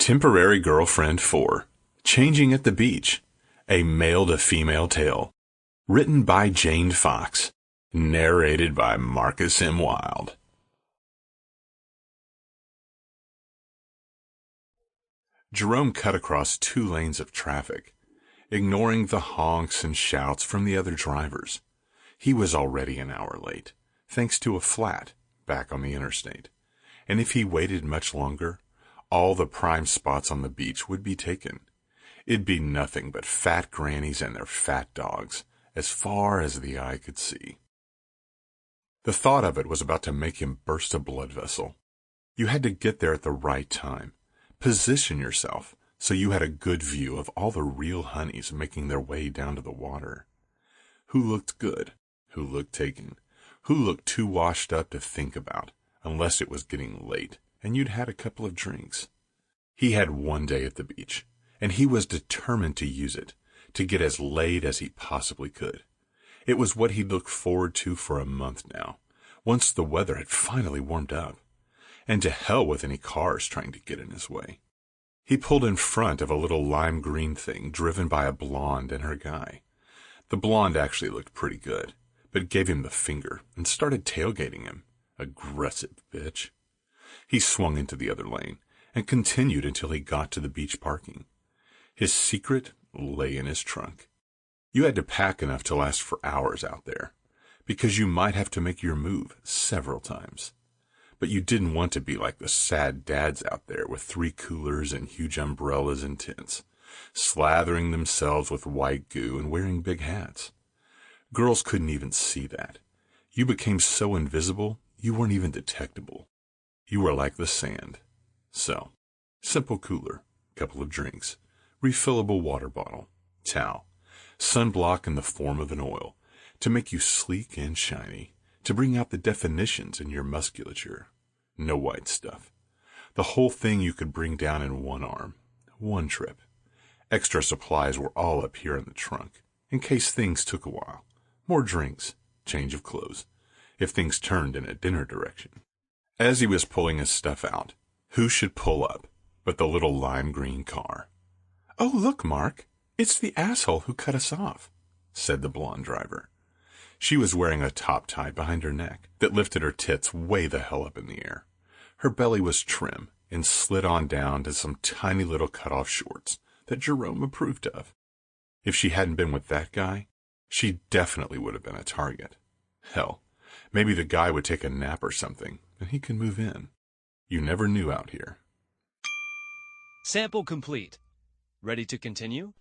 Temporary Girlfriend 4, Changing at the Beach, a male-to-female tale. Written by Jane Fox. Narrated by Marcus M. Wilde. Jerome cut across 2 lanes of traffic, ignoring the honks and shouts from the other drivers. He was already an hour late, thanks to a flat back on the interstate. And if he waited much longer, all the prime spots on the beach would be taken. It'd be nothing but fat grannies and their fat dogs, as far as the eye could see. The thought of it was about to make him burst a blood vessel. You had to get there at the right time. Position yourself so you had a good view of all the real honeys making their way down to the water. Who looked good? Who looked taken? Who looked too washed up to think about, unless it was getting late and you'd had a couple of drinks? He had one day at the beach, and he was determined to use it, to get as laid as he possibly could. It was what he'd looked forward to for a month now, once the weather had finally warmed up. And to hell with any cars trying to get in his way. He pulled in front of a little lime green thing driven by a blonde and her guy. The blonde actually looked pretty good, but gave him the finger and started tailgating him. Aggressive bitch. He swung into the other lane and continued until he got to the beach parking. His secret lay in his trunk. You had to pack enough to last for hours out there, because you might have to make your move several times. But you didn't want to be like the sad dads out there with 3 coolers and huge umbrellas and tents, slathering themselves with white goo and wearing big hats. Girls couldn't even see that. You became so invisible, you weren't even detectable. You were like the sand. So, simple cooler, couple of drinks, refillable water bottle, towel, sunblock in the form of an oil, to make you sleek and shiny, to bring out the definitions in your musculature. No white stuff. The whole thing you could bring down in one arm, one trip. Extra supplies were all up here in the trunk, in case things took a while. More drinks, change of clothes, if things turned in a dinner direction. As he was pulling his stuff out, who should pull up but the little lime green car? "Oh, look, Mark, it's the asshole who cut us off," said the blonde driver. She was wearing a top tied behind her neck that lifted her tits way the hell up in the air. Her belly was trim and slid on down to some tiny little cut-off shorts that Jerome approved of. If she hadn't been with that guy, she definitely would have been a target. Hell, maybe the guy would take a nap or something and he could move in. You never knew out here. Sample complete. Ready to continue?